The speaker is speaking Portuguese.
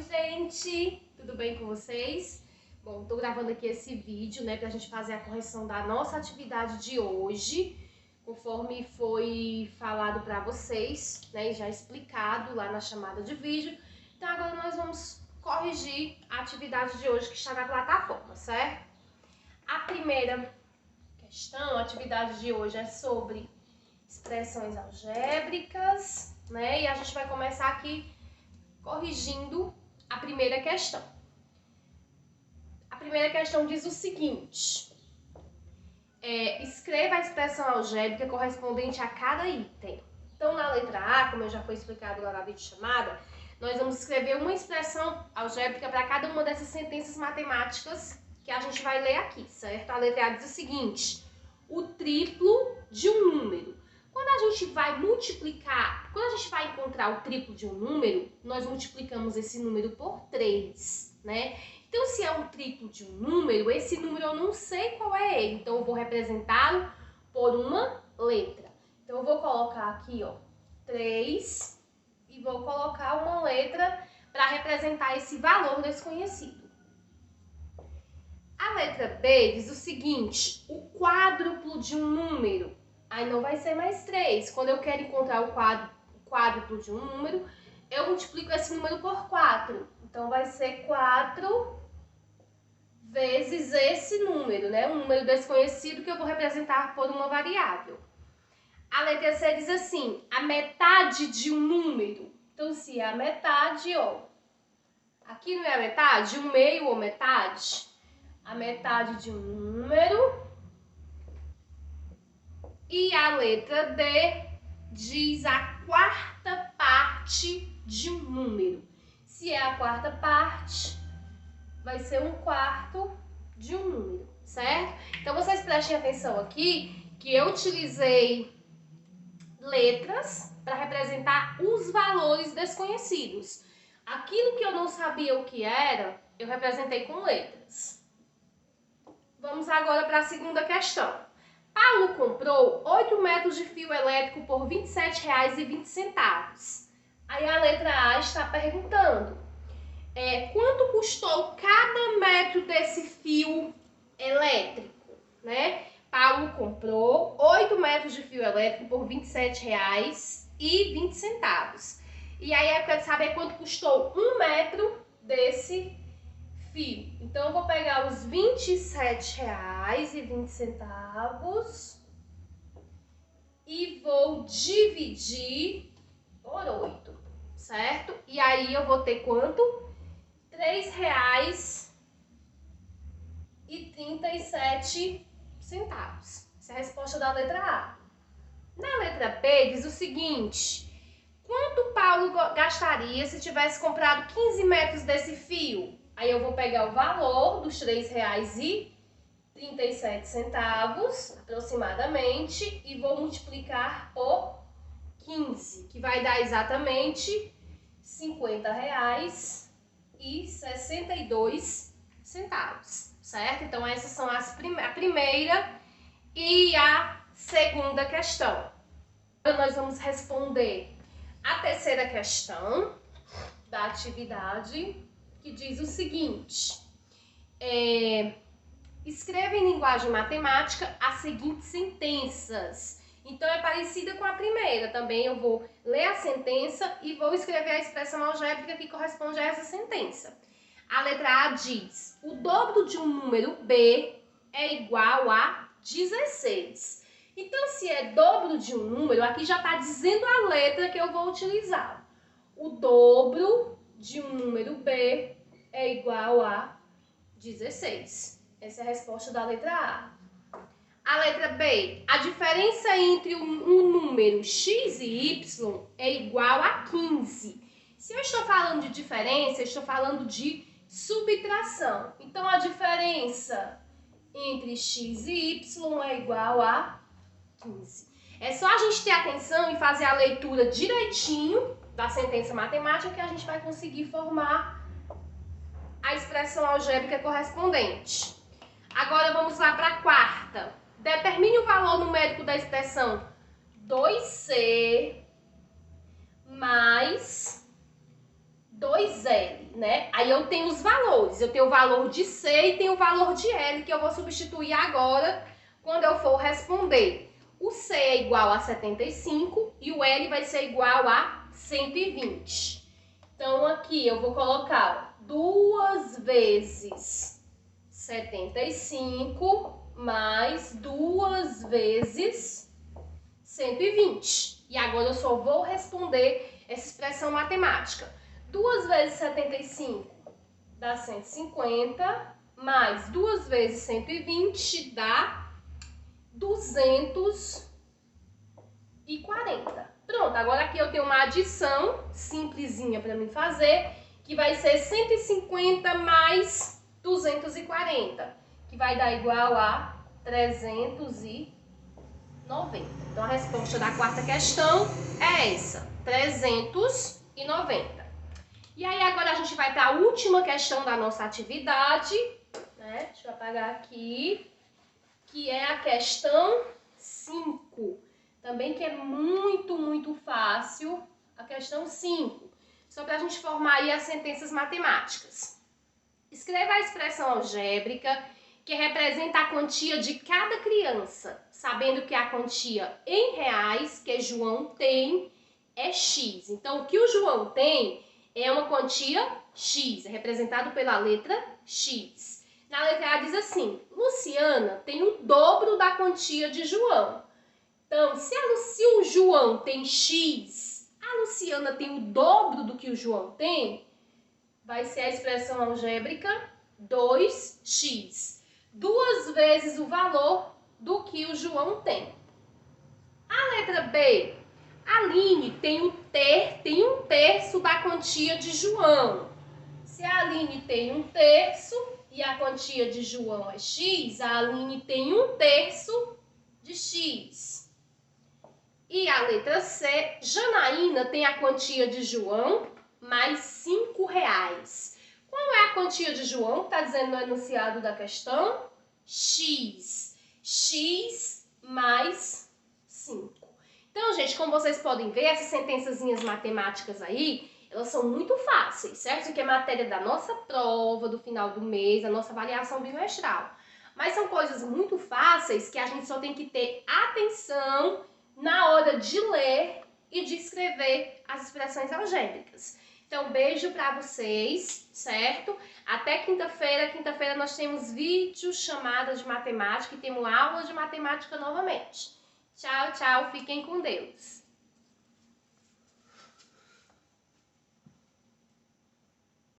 gente! Tudo bem com vocês? Bom, tô gravando aqui esse vídeo, né, pra gente fazer a correção da nossa atividade de hoje, conforme foi falado pra vocês, né, e já explicado lá na chamada de vídeo. Então agora nós vamos corrigir a atividade de hoje que está na plataforma, certo? A primeira questão, a atividade de hoje é sobre expressões algébricas, né, e a gente vai começar aqui corrigindo a primeira questão. A primeira questão diz o seguinte: escreva a expressão algébrica correspondente a cada item. Então, na letra A, como eu já foi explicado lá na videochamada, nós vamos escrever uma expressão algébrica para cada uma dessas sentenças matemáticas que a gente vai ler aqui, certo? A letra A diz o seguinte: o triplo de um número. Quando a gente vai multiplicar, quando a gente vai encontrar o triplo de um número, nós multiplicamos esse número por 3, né? Então, se é um triplo de um número, esse número eu não sei qual é ele, então eu vou representá-lo por uma letra. Então, eu vou colocar aqui, ó, 3 e vou colocar uma letra para representar esse valor desconhecido. A letra B diz o seguinte: o quádruplo de um número. Aí não vai ser mais 3. Quando eu quero encontrar o quádruplo de um número, eu multiplico esse número por 4. Então, vai ser 4 vezes esse número, né? Um número desconhecido que eu vou representar por uma variável. A letra C diz assim: a metade de um número. Então, se é a metade, ó, aqui não é a metade, um meio ou metade. A metade de um número. E a letra D diz a quarta parte de um número. Se é a quarta parte, vai ser um quarto de um número, certo? Então, vocês prestem atenção aqui que eu utilizei letras para representar os valores desconhecidos. Aquilo que eu não sabia o que era, eu representei com letras. Vamos agora para a segunda questão. Paulo comprou 8 metros de fio elétrico por R$ 27,20. Aí a letra A está perguntando: quanto custou cada metro desse fio elétrico, né? Paulo comprou 8 metros de fio elétrico por R$ 27,20. E aí eu quero saber quanto custou 1 metro desse fio. Então, eu vou pegar os R$ 27,20 e vou dividir por 8, certo? E aí, eu vou ter quanto? R$ 3,37. Essa é a resposta da letra A. Na letra B, diz o seguinte: quanto Paulo gastaria se tivesse comprado 15 metros desse fio? Aí eu vou pegar o valor dos R$ 3,37 aproximadamente e vou multiplicar por 15, que vai dar exatamente R$ 50,62, certo? Então, essas são a primeira e a segunda questão. Agora nós vamos responder a terceira questão da atividade, que diz o seguinte: escreva em linguagem matemática as seguintes sentenças. Então, é parecida com a primeira. Também eu vou ler a sentença e vou escrever a expressão algébrica que corresponde a essa sentença. A letra A diz: o dobro de um número B é igual a 16. Então, se é dobro de um número, aqui já está dizendo a letra que eu vou utilizar. O dobro de um número B é igual a 16. Essa é a resposta da letra A. A letra B: a diferença entre um número x e y é igual a 15. Se eu estou falando de diferença, eu estou falando de subtração. Então, a diferença entre x e y é igual a 15. É só a gente ter atenção e fazer a leitura direitinho da sentença matemática que a gente vai conseguir formar a expressão algébrica correspondente. Agora vamos lá para a quarta. Determine o valor numérico da expressão 2c mais 2L, né? Aí eu tenho os valores. Eu tenho o valor de C e tenho o valor de L, que eu vou substituir agora quando eu for responder. O C é igual a 75 e o L vai ser igual a 120. Então, aqui eu vou colocar 2 vezes 75 mais 2 vezes 120. E agora eu só vou responder essa expressão matemática. 2 vezes 75 dá 150, mais 2 vezes 120 dá 240. Pronto, agora aqui eu tenho uma adição simplesinha para mim fazer, que vai ser 150 mais 240, que vai dar igual a 390. Então a resposta da quarta questão é essa, 390. E aí agora a gente vai para a última questão da nossa atividade, né? Deixa eu apagar aqui, que é a questão 5. Também que é muito fácil, a questão 5. Só para a gente formar aí as sentenças matemáticas. Escreva a expressão algébrica que representa a quantia de cada criança, sabendo que a quantia em reais que João tem é X. Então, o que o João tem é uma quantia X, é representado pela letra X. Na letra A diz assim, Luciana tem o dobro da quantia de João. Então, se o João tem X, a Luciana tem o dobro do que o João tem, vai ser a expressão algébrica 2x. 2 vezes o valor do que o João tem. A letra B, a Aline tem um terço da quantia de João. Se a Aline tem 1/3 e a quantia de João é X, a Aline tem 1/3 de X. E a letra C, Janaína tem a quantia de João mais R$5. Qual é a quantia de João? Está dizendo no enunciado da questão? X. X mais 5. Então, gente, como vocês podem ver, essas sentençazinhas matemáticas aí, elas são muito fáceis, certo? Isso aqui é matéria da nossa prova do final do mês, da nossa avaliação bimestral. Mas são coisas muito fáceis que a gente só tem que ter atenção na hora de ler e de escrever as expressões algébricas. Então, beijo para vocês, certo? Até quinta-feira. Quinta-feira nós temos vídeo chamada de matemática e temos aula de matemática novamente. Tchau, tchau. Fiquem com Deus.